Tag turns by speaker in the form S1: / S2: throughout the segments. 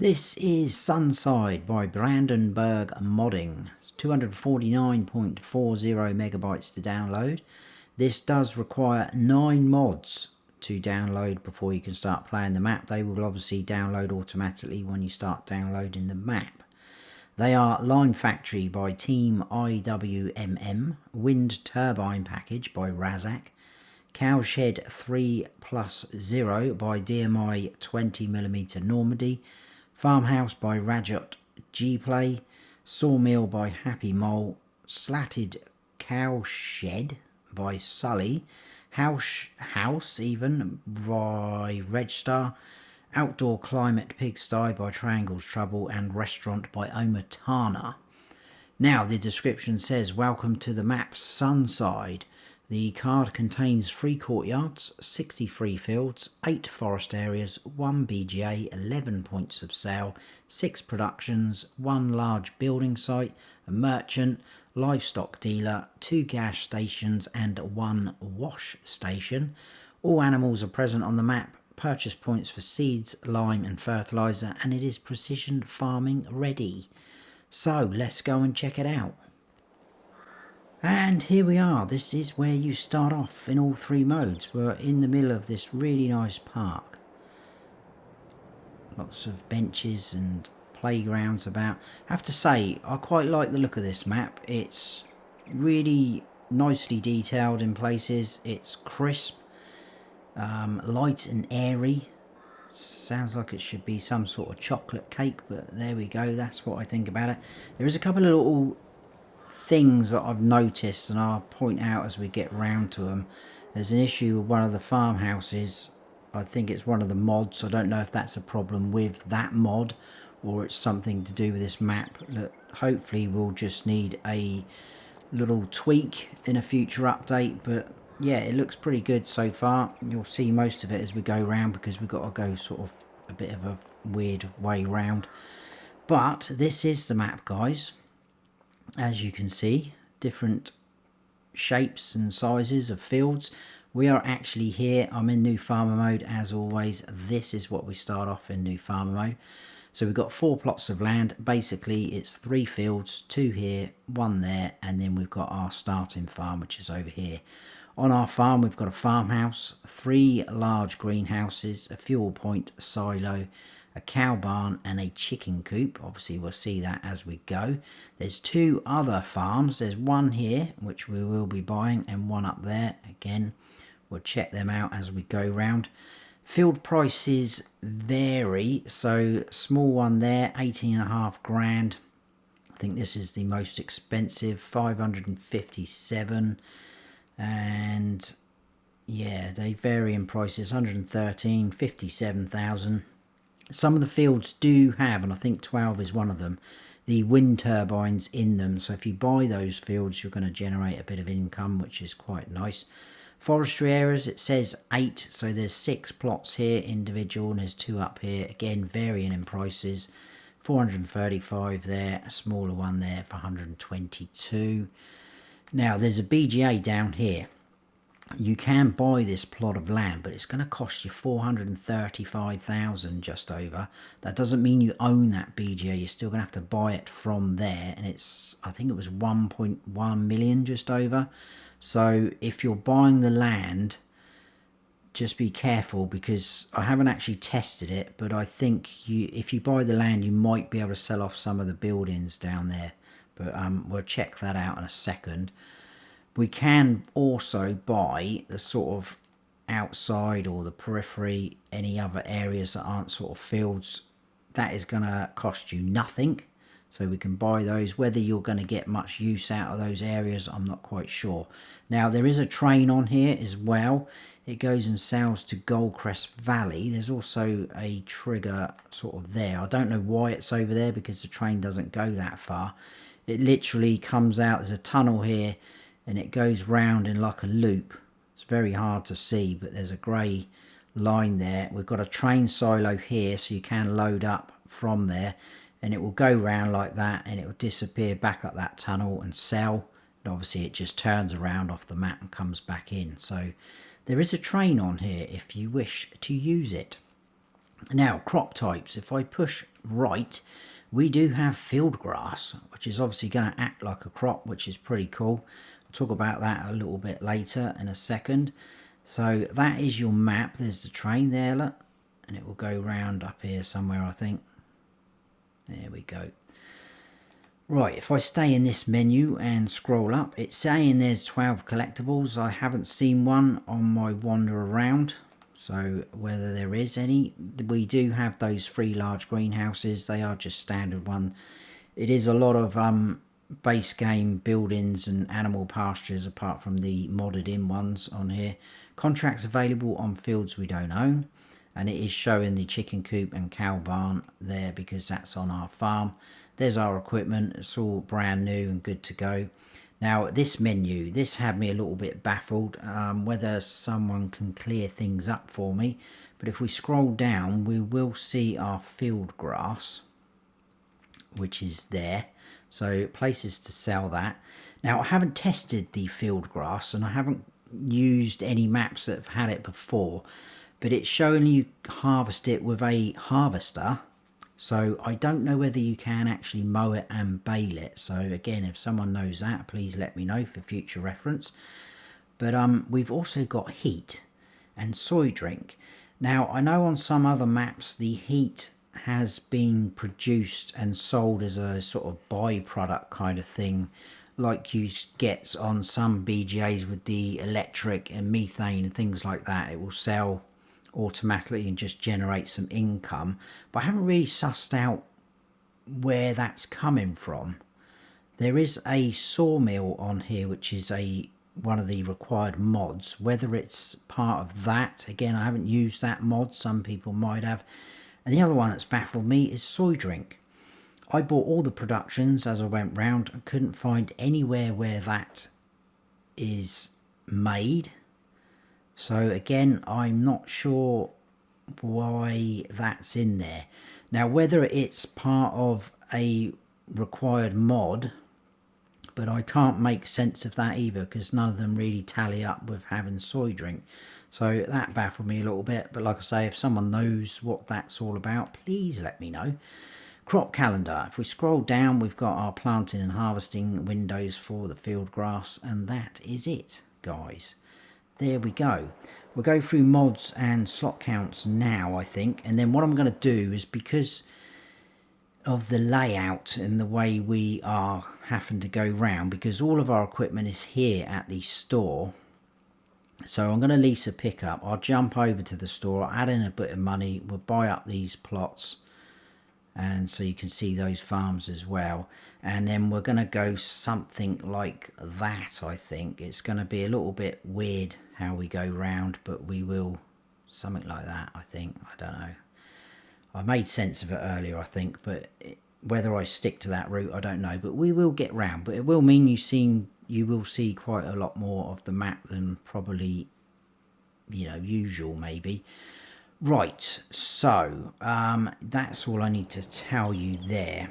S1: This is Sunside by Brandenburg Modding. It's 249.40 megabytes to download. This does require 9 mods to download before you can start playing the map. They will obviously download automatically when you start downloading the map. They are Line Factory by Team IWMM, Wind Turbine Package by Razak, Cowshed 3+0 by DMI 20mm Normandy, Farmhouse by Rajot GPLAY, Sawmill by Happy Mole, Slatted Cowshed by Sully, House even by Rejstar, Outdoor Climate Pigsty by TrianglesTrouble, and Restaurant by Omatana. Now the description says, welcome to the map Sunside. The card contains 3 courtyards, 63 fields, 8 forest areas, 1 BGA, 11 points of sale, 6 productions, 1 large building site, a merchant, livestock dealer, 2 gas stations and 1 wash station. All animals are present on the map. Purchase points for seeds, lime and fertilizer, and it is precision farming ready. So let's go and check it out. And here we are. This is where you start off in all 3 modes. We're in the middle of this really nice park. Lots of benches and playgrounds about. I have to say, I quite like the look of this map. It's really nicely detailed in places. It's crisp, light and airy. Sounds like it should be some sort of chocolate cake, but there we go. That's what I think about it. There is a couple of little things that I've noticed, and I'll point out as we get round to them. There's an issue with one of the farmhouses. I think it's one of the mods. I don't know if that's a problem with that mod or it's something to do with this map. Look, hopefully we'll just need a little tweak in a future update, but yeah, it looks pretty good so far. You'll see most of it as we go round because we've got to go sort of a bit of a weird way round. But this is the map, guys. As you can see, different shapes and sizes of fields. We are actually here. I'm in new farmer mode as always. This is what we start off in new farmer mode. So we've got 4 plots of land. Basically it's 3 fields, 2 here, 1 there, and then we've got our starting farm, which is over here. On our farm we've got a farmhouse, 3 large greenhouses, a fuel point, a silo, a cow barn and a chicken coop. Obviously we'll see that as we go. There's 2 other farms. There's one here which we will be buying and one up there. Again, we'll check them out as we go round. Field prices vary, so small one there, 18.5 grand. I think this is the most expensive, 557, and yeah, they vary in prices. 113, 57,000. Some of the fields do have, and I think 12 is one of them, the wind turbines in them. So if you buy those fields, you're going to generate a bit of income, which is quite nice. Forestry areas, it says 8. So there's 6 plots here, individual, and there's 2 up here. Again, varying in prices. 435 there, a smaller one there for 122. Now, there's a BGA down here. You can buy this plot of land, but it's going to cost you 435,000 just over. That doesn't mean you own that BGA. You're still going to have to buy it from there, and it's, I think it was 1.1 million just over. So if you're buying the land, just be careful, because I haven't actually tested it, but I think if you buy the land, you might be able to sell off some of the buildings down there, but we'll check that out in a second. We can also buy the sort of outside or the periphery, any other areas that aren't sort of fields. That is going to cost you nothing. So we can buy those. Whether you're going to get much use out of those areas, I'm not quite sure. Now, there is a train on here as well. It goes and sails to Goldcrest Valley. There's also a trigger sort of there. I don't know why it's over there, because the train doesn't go that far. It literally comes out. There's a tunnel here, and it goes round in like a loop. It's very hard to see, but there's a grey line there. We've got a train silo here, so you can load up from there, and it will go round like that, and it will disappear back up that tunnel and sell. And obviously it just turns around off the map and comes back in. So there is a train on here if you wish to use it. Now, crop types, if I push right, we do have field grass, which is obviously going to act like a crop, which is pretty cool. I'll talk about that a little bit later in a second. So that is your map. There's the train there, look, and it will go round up here somewhere, I think. There we go. Right, if I stay in this menu and scroll up, it's saying there's 12 collectibles. I haven't seen one on my wander around, so whether there is any. We do have those 3 large greenhouses. They are just standard one. It is a lot of base game buildings and animal pastures apart from the modded in ones on here. Contracts available on fields we don't own, and it is showing the chicken coop and cow barn there because that's on our farm. There's our equipment. It's all brand new and good to go. Now this menu, this had me a little bit baffled, whether someone can clear things up for me. But if we scroll down, we will see our field grass, which is there. So places to sell that. Now I haven't tested the field grass and I haven't used any maps that have had it before, but it's showing you harvest it with a harvester. So I don't know whether you can actually mow it and bale it. So again, if someone knows that, please let me know for future reference. But we've also got heat and soy drink. Now I know on some other maps the heat has been produced and sold as a sort of byproduct kind of thing, like you get on some BGAs with the electric and methane and things like that. It will sell automatically and just generate some income, but I haven't really sussed out where that's coming from. There is a sawmill on here, which is one of the required mods. Whether it's part of that, again, I haven't used that mod. Some people might have. And the other one that's baffled me is soy drink. I bought all the productions as I went round and couldn't find anywhere where that is made. So again, I'm not sure why that's in there. Now whether it's part of a required mod, but I can't make sense of that either because none of them really tally up with having soy drink. So that baffled me a little bit, but like I say, if someone knows what that's all about, please let me know. Crop calendar. If we scroll down, we've got our planting and harvesting windows for the field grass, and that is it, guys. There we go. We'll go through mods and slot counts now, I think, and then what I'm going to do is, because of the layout and the way we are having to go round, because all of our equipment is here at the store, so I'm going to lease a pickup. I'll jump over to the store, add in a bit of money, we'll buy up these plots, and so you can see those farms as well, and then we're going to go something like that. I think it's going to be a little bit weird how we go round, but we will something like that. I think, I don't know, I made sense of it earlier, I think, but whether I stick to that route, I don't know, but we will get round. But it will mean you will see quite a lot more of the map than probably, you know, usual maybe. Right, so that's all I need to tell you there.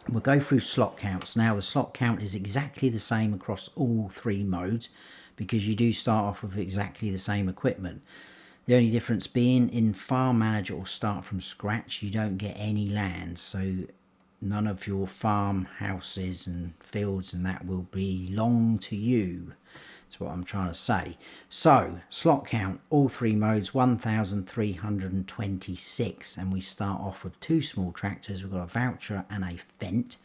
S1: We'll go through slot counts. Now the slot count is exactly the same across all 3 modes because you do start off with exactly the same equipment. The only difference being in Farm Manager or Start from Scratch, you don't get any land, so none of your farm houses and fields and that will belong to you. That's what I'm trying to say. So slot count, all 3 modes, 1,326, and we start off with 2 small tractors. We've got a voucher and a Fendt.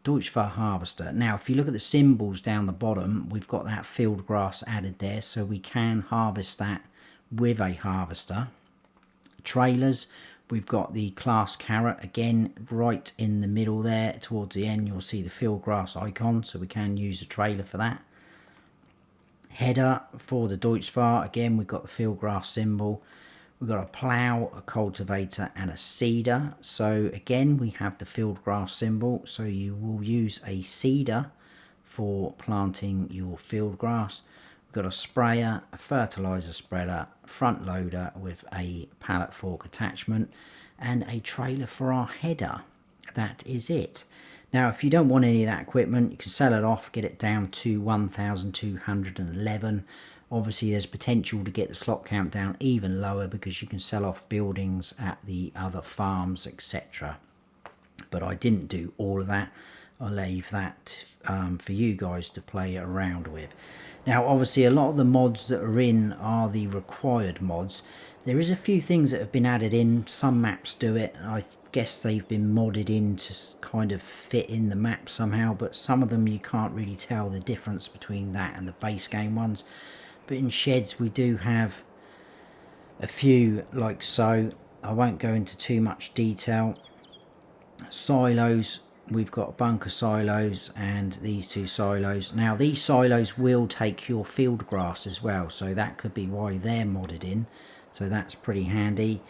S1: Deutschfar harvester. Now if you look at the symbols down the bottom, we've got that field grass added there, so we can harvest that with a harvester. Trailers, we've got the class carrot again right in the middle there. Towards the end you'll see the field grass icon, so we can use a trailer for that. Header for the Deutschfar, again we've got the field grass symbol. We've got a plough, a cultivator and a seeder. So again we have the field grass symbol, so you will use a seeder for planting your field grass. We've got a sprayer, a fertilizer spreader, front loader with a pallet fork attachment, and a trailer for our header. That is it. Now if you don't want any of that equipment, you can sell it off, get it down to 1,211. Obviously there's potential to get the slot count down even lower because you can sell off buildings at the other farms, etc. But I didn't do all of that. I'll leave that for you guys to play around with. Now obviously a lot of the mods that are in are the required mods. There is a few things that have been added in. Some maps do it. I guess they've been modded in to kind of fit in the map somehow, but some of them you can't really tell the difference between that and the base game ones. But in sheds we do have a few like so. I won't go into too much detail. Silos, we've got bunker silos and these two silos. Now these silos will take your field grass as well, so that could be why they're modded in, so that's pretty handy.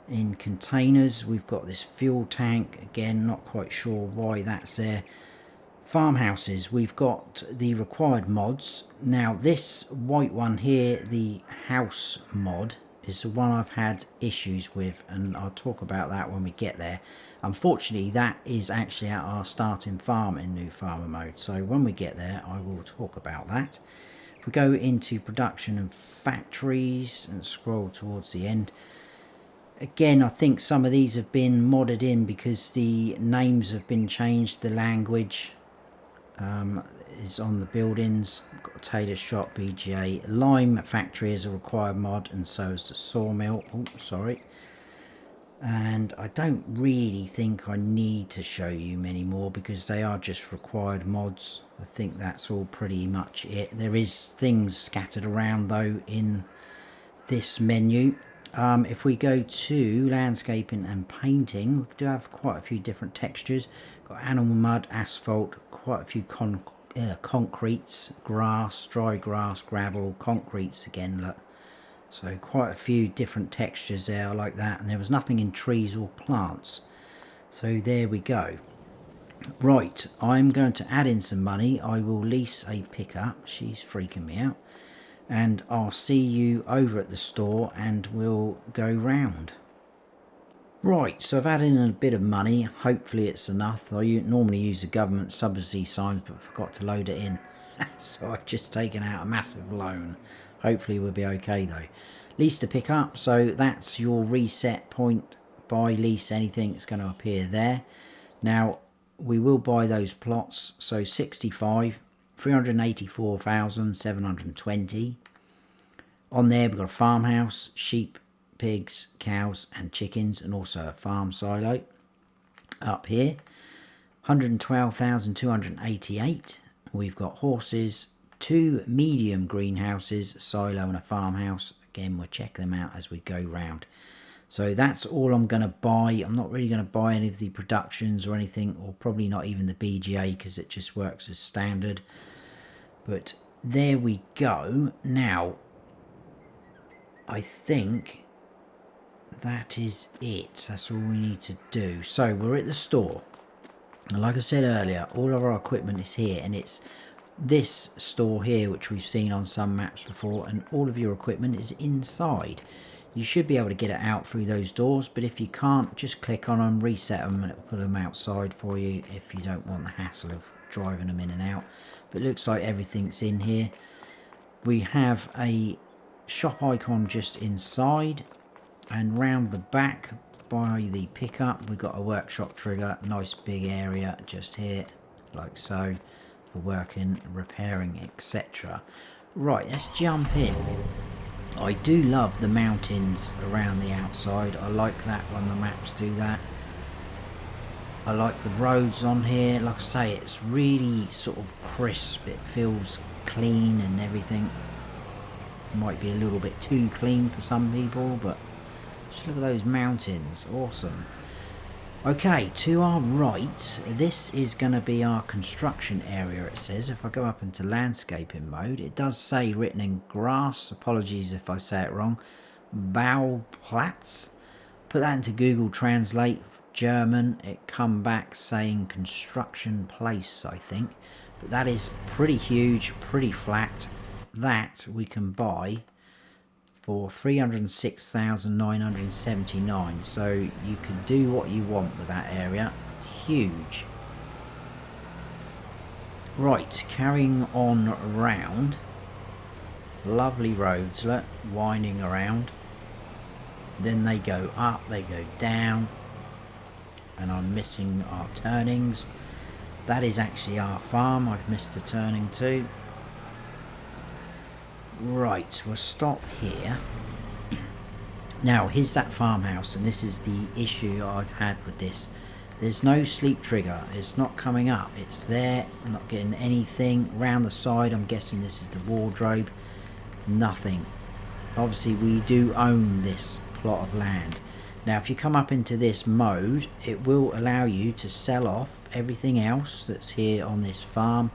S1: In containers we've got this fuel tank, again not quite sure why that's there. Farmhouses, we've got the required mods. Now this white one here, the house mod, is the one I've had issues with, and I'll talk about that when we get there. Unfortunately that is actually at our starting farm in new farmer mode, so when we get there I will talk about that. If we go into production and factories and scroll towards the end, again I think some of these have been modded in because the names have been changed. The language is on the buildings. We've got a tailor shop, BGA, lime factory is a required mod, and so is the sawmill. Oh, sorry. And I don't really think I need to show you many more because they are just required mods. I think that's all pretty much it. There is things scattered around though in this menu. If we go to landscaping and painting, we do have quite a few different textures. Got animal mud, asphalt, quite a few concretes, grass, dry grass, gravel, concretes again, look. So quite a few different textures there, I like that. And there was nothing in trees or plants. So there we go. Right, I'm going to add in some money. I will lease a pickup. She's freaking me out. And I'll see you over at the store and we'll go round. Right, so I've added in a bit of money. Hopefully it's enough. I normally use the government subsidy signs but forgot to load it in. So I've just taken out a massive loan. Hopefully we'll be okay though. Lease to pick up, so that's your reset point. Buy, lease, anything, it's going to appear there. Now we will buy those plots, so 65, 384,720. On there we've got a farmhouse, sheep, pigs, cows and chickens, and also a farm silo. Up here 112,288. We've got horses, 2 medium greenhouses, a silo and a farmhouse. Again, we'll check them out as we go round. So that's all I'm going to buy. I'm not really going to buy any of the productions or anything, or probably not even the BGA because it just works as standard. But there we go. Now I think that is it. That's all we need to do. So we're at the store, and like I said earlier, all of our equipment is here, and it's this store here which we've seen on some maps before, and all of your equipment is inside. You should be able to get it out through those doors, but if you can't, just click on them, reset them, and it'll put them outside for you if you don't want the hassle of driving them in and out. But it looks like everything's in here. We have a shop icon just inside, and round the back by the pickup we've got a workshop trigger. Nice big area just here like so for working, repairing, etc. Right, let's jump in. I do love the mountains around the outside. I like that when the maps do that. I like the roads on here. Like I say, it's really sort of crisp. It feels clean and everything. Might be a little bit too clean for some people, but just look at those mountains. Awesome. Okay, to our right, this is going to be our construction area, it says. If I go up into landscaping mode, it does say written in grass. Apologies if I say it wrong. Bauplatz. Put that into Google Translate, German. It come back saying construction place, I think. But that is pretty huge, pretty flat. That we can buy for 306,979. So you can do what you want with that area. Huge. Right, carrying on around. Lovely roads, look, winding around. Then they go up, they go down, and I'm missing our turnings. That is actually our farm. I've missed a turning too. Right, we'll stop here. Now, here's that farmhouse, and this is the issue I've had with this. There's no sleep trigger. It's not coming up. It's there. I'm not getting anything. Round the side, I'm guessing this is the wardrobe. Nothing. Obviously, we do own this plot of land. Now, if you come up into this mode, it will allow you to sell off everything else that's here on this farm.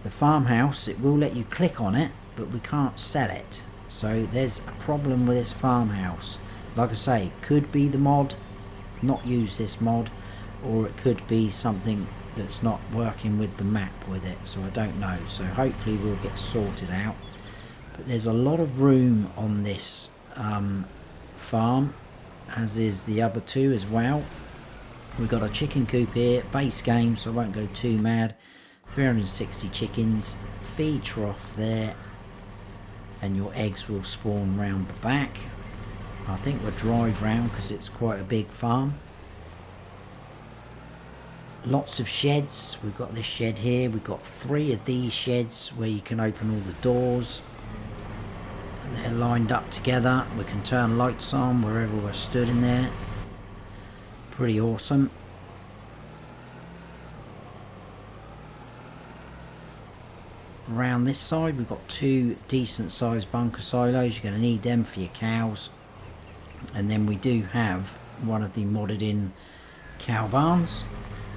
S1: The farmhouse, it will let you click on it, but we can't sell it. So there's a problem with this farmhouse. Like I say, it could be the mod, not use this mod, or it could be something that's not working with the map with it, so I don't know. So hopefully we'll get sorted out. But there's a lot of room on this farm, as is the other two as well. We've got a chicken coop here, base game, so I won't go too mad. 360 chickens, feed trough there, and your eggs will spawn round the back. I think we'll drive round because it's quite a big farm. Lots of sheds. We've got this shed here. We've got 3 of these sheds where you can open all the doors. And they're lined up together. We can turn lights on wherever we're stood in there. Pretty awesome. Around this side we've got 2 decent sized bunker silos. You're going to need them for your cows. And then we do have one of the modded in cow barns.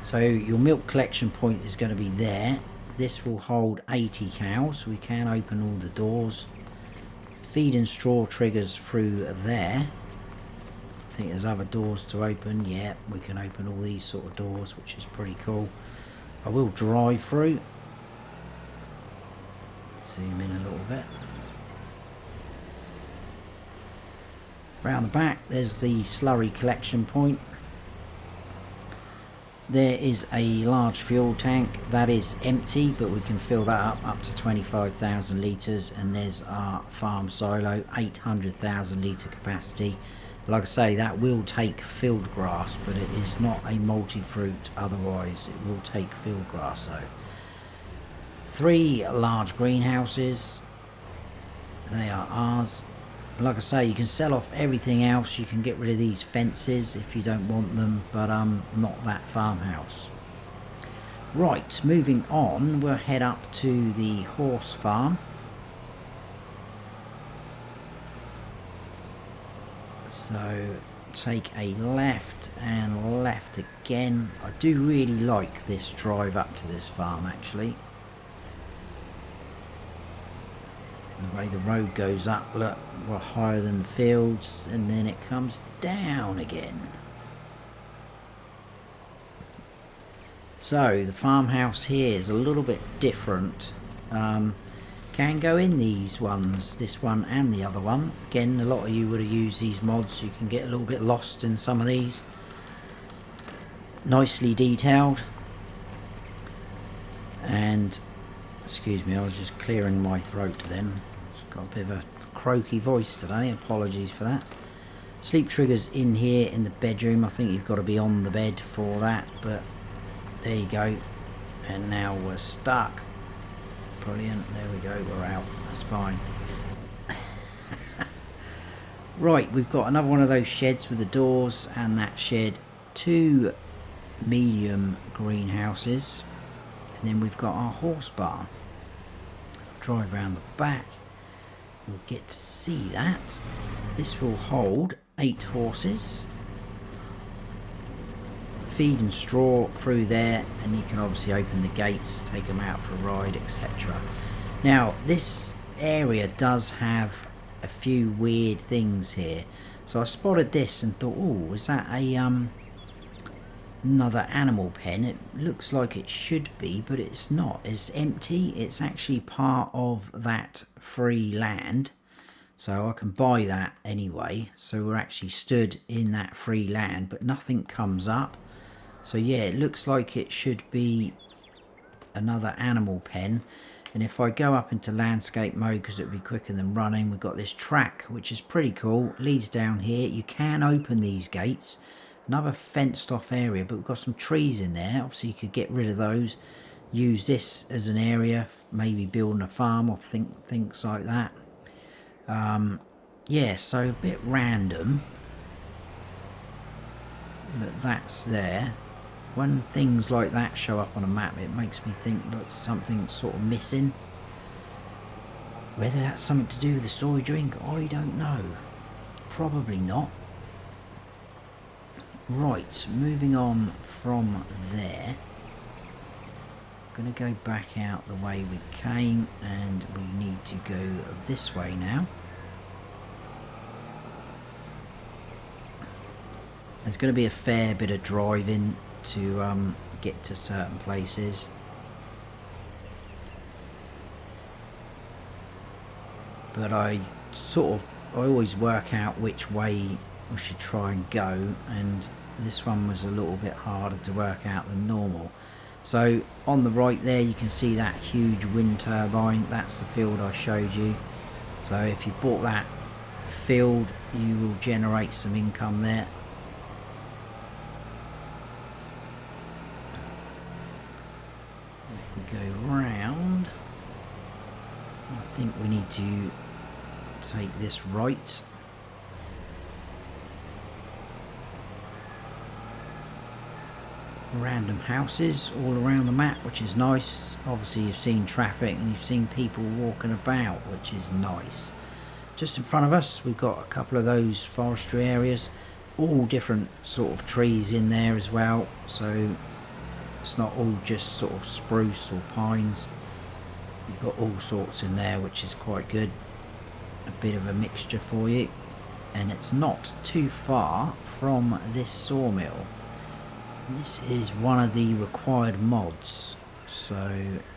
S1: So your milk collection point is going to be there. This will hold 80 cows. We can open all the doors. Feed and straw triggers through there. I think there's other doors to open. Yeah, we can open all these sort of doors, which is pretty cool. I will drive through. Zoom in a little bit. Round the back there's the slurry collection point. There is a large fuel tank that is empty, but we can fill that up to 25,000 litres. And there's our farm silo, 800,000 litre capacity. Like I say, that will take field grass, but it is not a multi-fruit. Otherwise it will take field grass though. 3 large greenhouses, they are ours. Like I say, you can sell off everything else. You can get rid of these fences if you don't want them, but not that farmhouse. Right, moving on, we'll head up to the horse farm. So take a left and left again. I do really like this drive up to this farm actually. The way the road goes up, look, we're higher than the fields, and then it comes down again. So the farmhouse here is a little bit different. Can go in these ones, this one and the other one. Again, a lot of you would have used these mods. You can get a little bit lost in some of these. Nicely detailed. And excuse me, I was just clearing my throat then. It's got a bit of a croaky voice today, apologies for that. Sleep triggers in here in the bedroom. I think you've got to be on the bed for that, but there you go. And now we're stuck. Brilliant, there we go, we're out, that's fine. Right, we've got another one of those sheds with the doors, and that shed 2 medium greenhouses. And then we've got our horse barn. Drive around the back, we'll get to see that. This will hold 8 horses. Feed and straw through there, and you can obviously open the gates, take them out for a ride, etc. Now this area does have a few weird things here. So I spotted this and thought, oh, is that a another animal pen? It looks like it should be, but it's not. It's empty. It's actually part of that free land, so I can buy that anyway. So we're actually stood in that free land, but nothing comes up. So yeah, it looks like it should be another animal pen. And if I go up into landscape mode, because it would be quicker than running, we've got this track which is pretty cool, leads down here. You can open these gates, another fenced off area, but we've got some trees in there. Obviously you could get rid of those, use this as an area, maybe building a farm or things like that. Yeah, so a bit random, but that's there. When things like that show up on a map, it makes me think that something's sort of missing. Whether that's something to do with the soy drink, I don't know. Probably not. Right, moving on from there. Going to go back out the way we came, and we need to go this way now. There's going to be a fair bit of driving to get to certain places. But I always work out which way we should try and go, and this one was a little bit harder to work out than normal. So on the right there you can see that huge wind turbine. That's the field I showed you. So if you bought that field, you will generate some income there. If we go round, I think we need to take this right. Random houses all around the map, which is nice. Obviously you've seen traffic and you've seen people walking about, which is nice. Just in front of us we've got a couple of those forestry areas, all different sort of trees in there as well, so it's not all just sort of spruce or pines. You've got all sorts in there, which is quite good. A bit of a mixture for you, and it's not too far from this sawmill. This is one of the required mods, so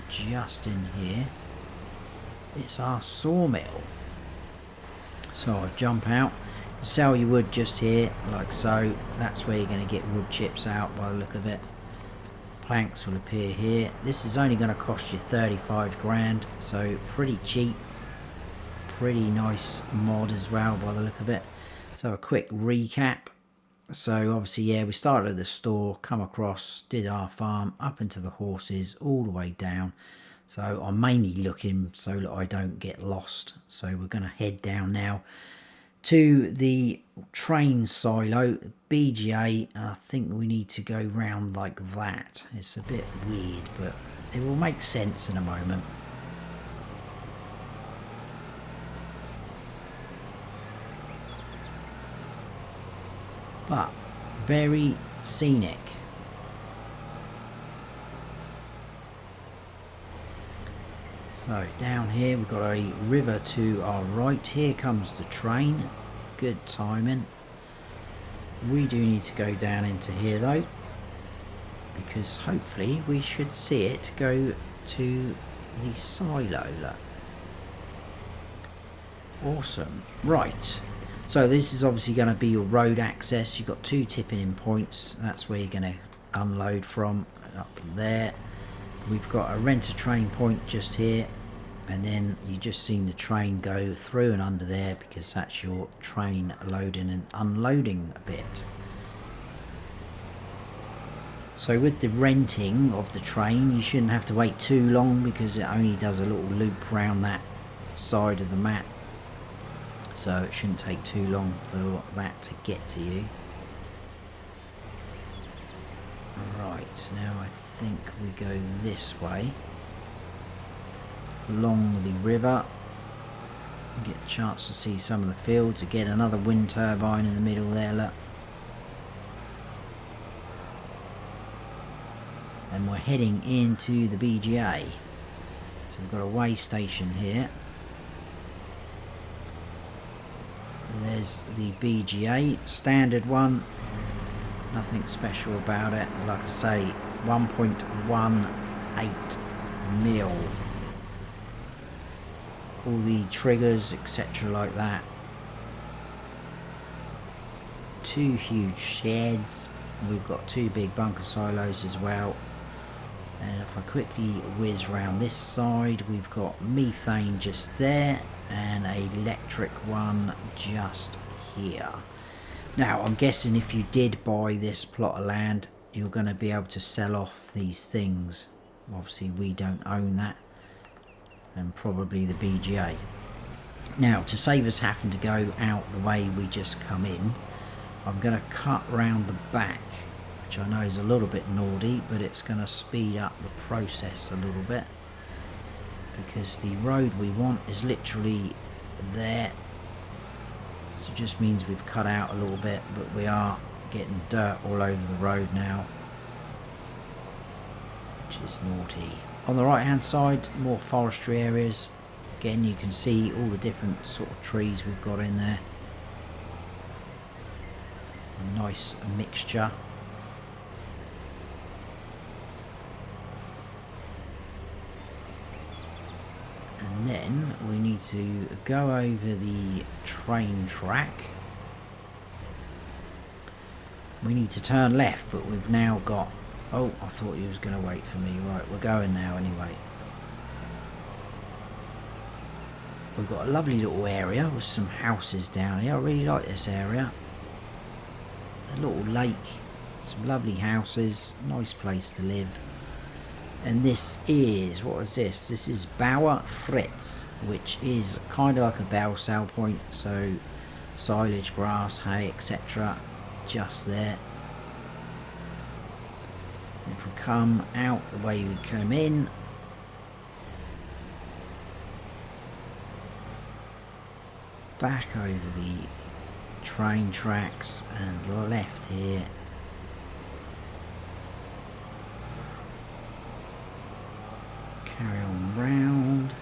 S1: just in here it's our sawmill. So I jump out, sell your wood just here like so. That's where you're going to get wood chips out by the look of it. Planks will appear here. This is only going to cost you 35 grand, so pretty cheap, pretty nice mod as well by the look of it. So a quick recap. So obviously, yeah, we started at the store, come across, did our farm, up into the horses, all the way down. So I'm mainly looking so that I don't get lost. So we're going to head down now to the train silo, BGA, and I think we need to go round like that. It's a bit weird, but it will make sense in a moment. But very scenic. So down here we've got a river to our right. Here comes the train. Good timing. We do need to go down into here though, because hopefully we should see it go to the silo. Awesome. Right. So this is obviously going to be your road access. You've got two tipping in points. That's where you're going to unload from, up there. We've got a rent-a-train point just here. And then you just seen the train go through and under there, because that's your train loading and unloading a bit. So with the renting of the train, you shouldn't have to wait too long, because it only does a little loop around that side of the map. So it shouldn't take too long for that to get to you. Right, now I think we go this way. Along the river. Get a chance to see some of the fields. Again, another wind turbine in the middle there, look. And we're heading into the BGA. So we've got a way station here. There's the BGA, standard one, nothing special about it. Like I say, 1.18 mil. All the triggers, etc. like that. Two huge sheds. We've got two big bunker silos as well. And if I quickly whiz around this side, we've got methane just there and an electric one just here. Now I'm guessing if you did buy this plot of land, you're going to be able to sell off these things. Obviously we don't own that, and probably the BGA. Now to save us having to go out the way we just come in, I'm going to cut round the back, which I know is a little bit naughty, but it's going to speed up the process a little bit, because the road we want is literally there. So it just means we've cut out a little bit, but we are getting dirt all over the road now, which is naughty. On the right hand side, more forestry areas. Again, you can see all the different sort of trees we've got in there. A nice mixture. And then we need to go over the train track. We need to turn left, but we've now got... Oh, I thought you was going to wait for me. Right, we're going now anyway. We've got a lovely little area with some houses down here. I really like this area. A little lake, some lovely houses, nice place to live. And this is, what is this? This is Bauer Fritz, which is kind of like a bell sale point. So silage, grass, hay, etc. just there. If we come out the way we come in, back over the train tracks and left here, carry on round.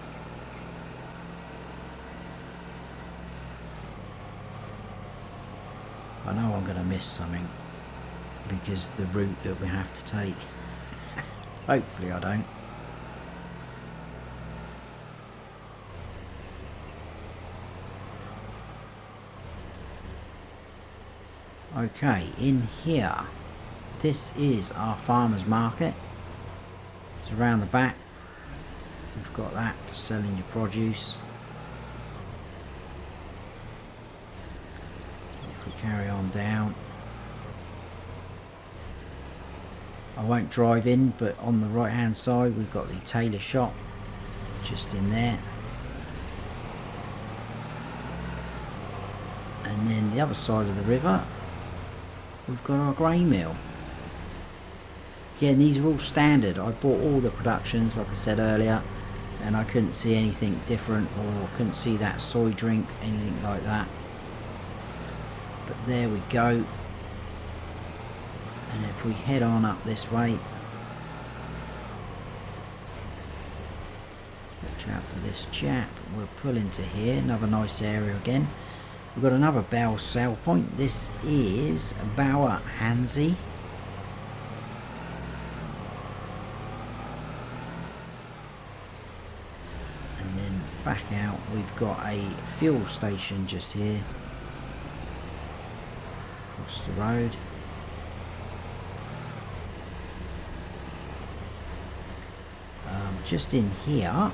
S1: I know I'm going to miss something because the route that we have to take. Hopefully I don't. Okay, in here, this is our farmers market. It's around the back. We've got that for selling your produce. If we carry on down, I won't drive in, but on the right hand side we've got the tailor shop just in there. And then the other side of the river, we've got our grain mill. Again, these are all standard. I bought all the productions, like I said earlier, and I couldn't see anything different, or couldn't see that soy drink, anything like that. But there we go. And if we head on up this way, watch out for this chap, we'll pull into here. Another nice area again. We've got another Bell sale point. This is Bauer Hansi. And then back out, we've got a fuel station just here across the road. Just in here,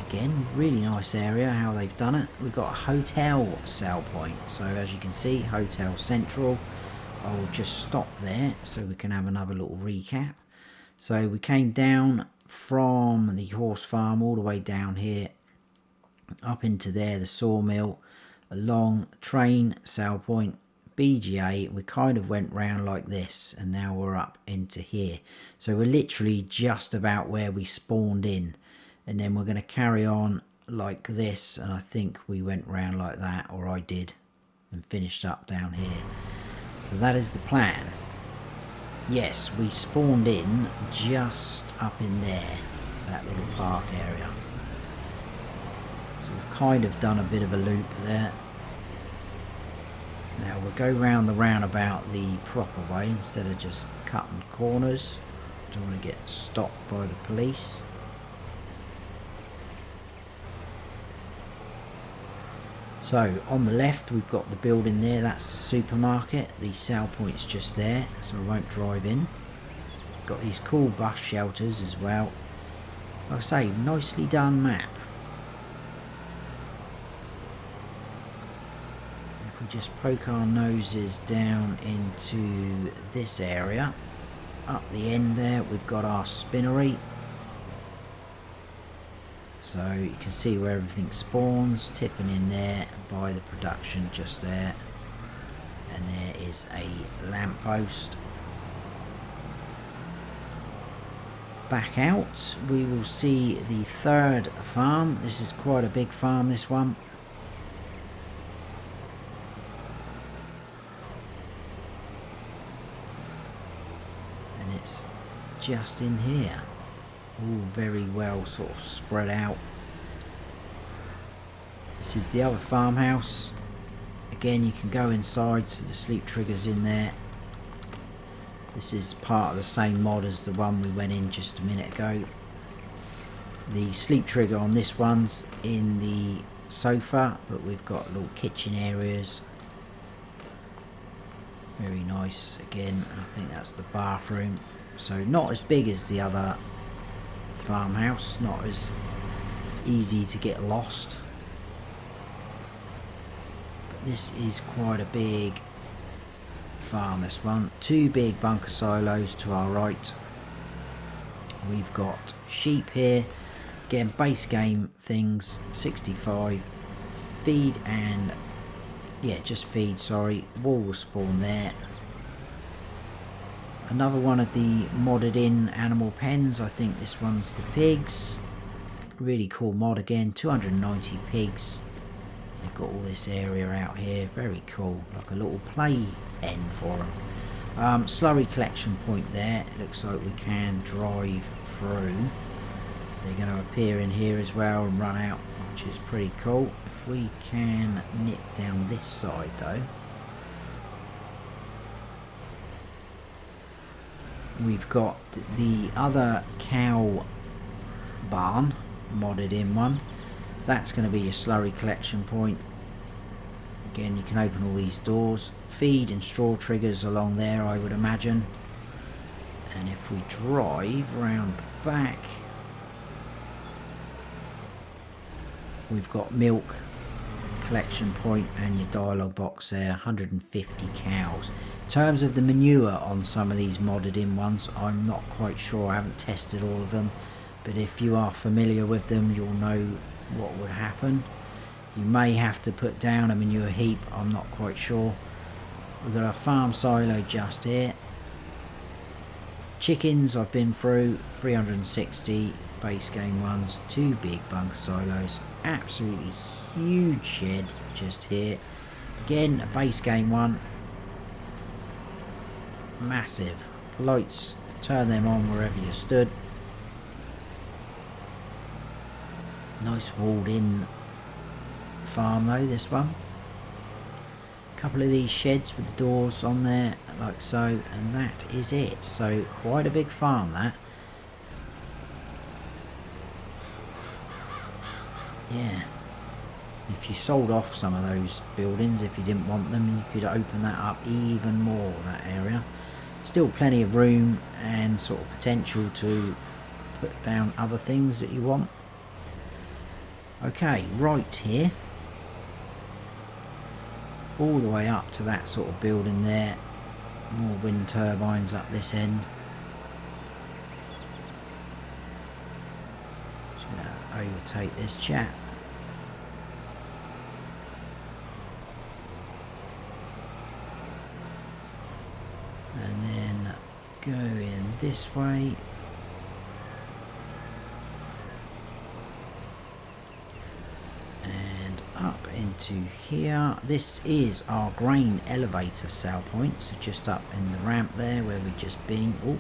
S1: again, really nice area how they've done it. We've got a hotel sale point, so as you can see, Hotel Central. I'll just stop there so we can have another little recap. So we came down from the horse farm all the way down here up into there, the sawmill, along train sale point, BGA. We kind of went round like this, and now we're up into here. So we're literally just about where we spawned in, and then we're going to carry on like this, and I think we went round like that, or I did, and finished up down here. So that is the plan. Yes, we spawned in just up in there, that little park area. So we've kind of done a bit of a loop there. Now we'll go round the roundabout the proper way instead of just cutting corners. Don't want to get stopped by the police. So on the left we've got the building there, that's the supermarket. The sale point's just there, so I won't drive in. Got these cool bus shelters as well. Like I say, nicely done map. If we just poke our noses down into this area, up the end there we've got our spinnery. So you can see where everything spawns, tipping in there by the production just there. And there is a lamppost. Back out, we will see the third farm. This is quite a big farm, this one. And it's just in here. All very well sort of spread out. This is the other farmhouse. Again, you can go inside, so the sleep trigger's in there. This is part of the same mod as the one we went in just a minute ago. The sleep trigger on this one's in the sofa, but we've got little kitchen areas. Very nice. Again, I think that's the bathroom. So not as big as the other farmhouse, not as easy to get lost. But this is quite a big farm, this one. Two big bunker silos to our right. We've got sheep here. Again, base game things, 65. Feed and, yeah, just feed, sorry. Wool will spawn there. Another one of the modded in animal pens. I think this one's the pigs. Really cool mod again, 290 pigs. They've got all this area out here, very cool, like a little play end for them. Slurry collection point there. It looks like we can drive through. They're going to appear in here as well and run out, which is pretty cool. If we can nip down this side though, we've got the other cow barn, modded in one. That's going to be your slurry collection point. Again, you can open all these doors. Feed and straw triggers along there, I would imagine. And if we drive round back, we've got milk collection point and your dialogue box there, 150 cows. In terms of the manure on some of these modded in ones, I'm not quite sure, I haven't tested all of them, but if you are familiar with them, you'll know what would happen. You may have to put down a manure heap, I'm not quite sure. We've got a farm silo just here. Chickens I've been through, 360 base game ones, two big bunker silos, absolutely huge shed just here. Again, a base game one, massive. Lights, turn them on wherever you stood. Nice walled in farm though, this one. A couple of these sheds with the doors on there like so, and that is it. So quite a big farm that. Yeah, if you sold off some of those buildings, if you didn't want them, you could open that up even more, that area. Still plenty of room and sort of potential to put down other things that you want. Okay, right here, all the way up to that sort of building there. More wind turbines up this end. Just gonna overtake this chap. And then go in this way. And up into here. This is our grain elevator sale point, so just up in the ramp there where we've just been. Oh,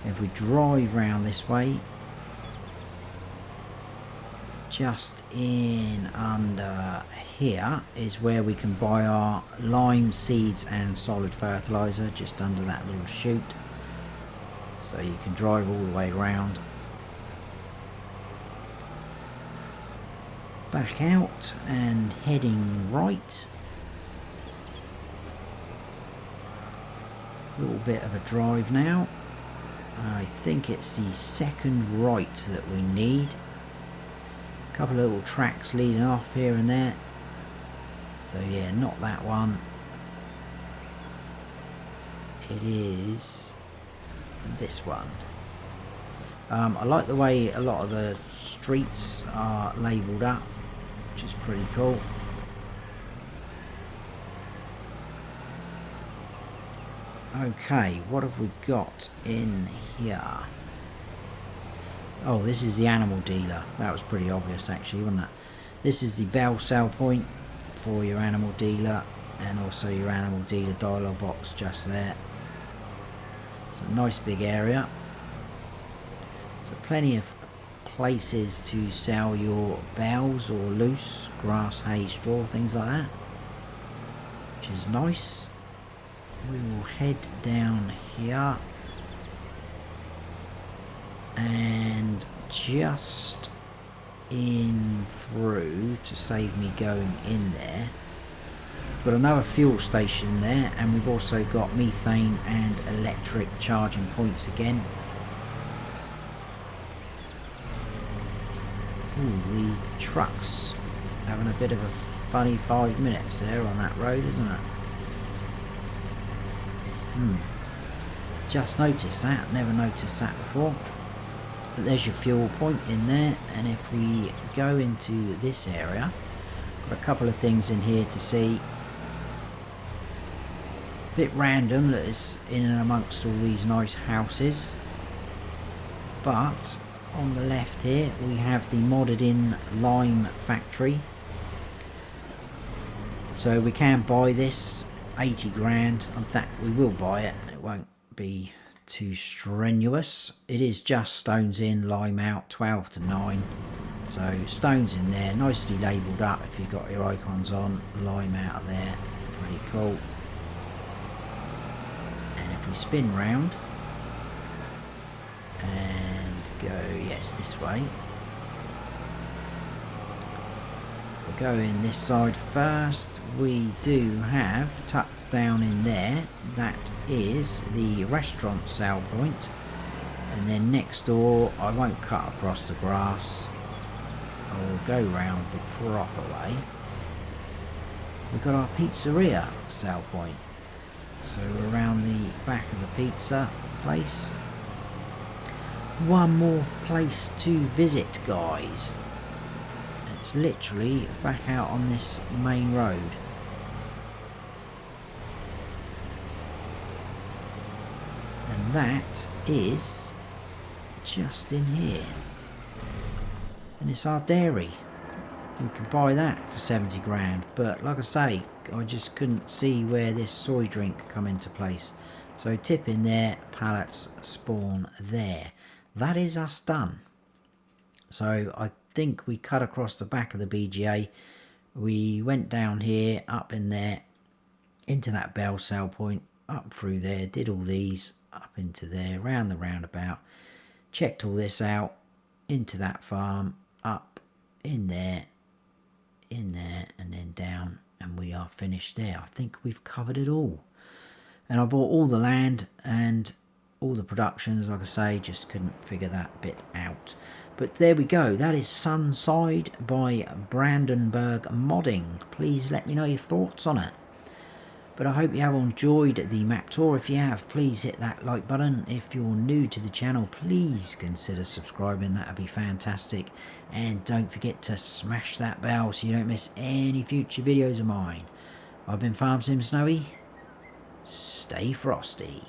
S1: if we drive round this way, just in under here is where we can buy our lime seeds and solid fertilizer, just under that little chute, so you can drive all the way around. Back out and heading right. A little bit of a drive now. I think it's the second right that we need. A couple of little tracks leading off here and there. So yeah, not that one. It is this one. I like the way a lot of the streets are labelled up, which is pretty cool. Okay, what have we got in here? Oh, this is the animal dealer. That was pretty obvious actually, wasn't it? This is the bell sell point for your animal dealer, and also your animal dealer dialogue box just there. It's a nice big area. So plenty of places to sell your bales or loose grass, hay, straw, things like that, which is nice. We will head down here, and just in through, to save me going in there, got another fuel station there, and we've also got methane and electric charging points again. Ooh, the truck's having a bit of a funny 5 minutes there on that road, isn't it? Just noticed that, never noticed that before. But there's your fuel point in there, and if we go into this area, got a couple of things in here to see. A bit random that is in and amongst all these nice houses, but on the left here we have the modded in lime factory. So we can buy this 80 grand. In fact, we will buy it. It won't be too strenuous. It is just stones in, lime out, 12 to 9. So stones in there, nicely labelled up if you've got your icons on, lime out of there, pretty cool. And if we spin round and go, yes, this way. We'll go in this side first. We do have tucked down in there, that is the restaurant sale point, and then next door, I won't cut across the grass, I'll go round the proper way. We've got our pizzeria sale point, so we're around the back of the pizza place. One more place to visit, guys. It's literally back out on this main road. And that is just in here. And it's our dairy. We can buy that for 70 grand. But like I say, I just couldn't see where this soy drink come into place. So tip in there, pallets spawn there. That is us done. So I think we cut across the back of the BGA. We went down here, up in there, into that bell sale point, up through there, did all these, up into there, round the roundabout, checked all this out, into that farm, up, in there, and then down, and we are finished there. I think we've covered it all. And I bought all the land and all the productions, like I say, just couldn't figure that bit out. But there we go, that is Sunside by Brandenburg Modding. Please let me know your thoughts on it. But I hope you have enjoyed the map tour. If you have, please hit that like button. If you're new to the channel, please consider subscribing, that would be fantastic. And don't forget to smash that bell so you don't miss any future videos of mine. I've been Farm Sim Snowy. Stay frosty.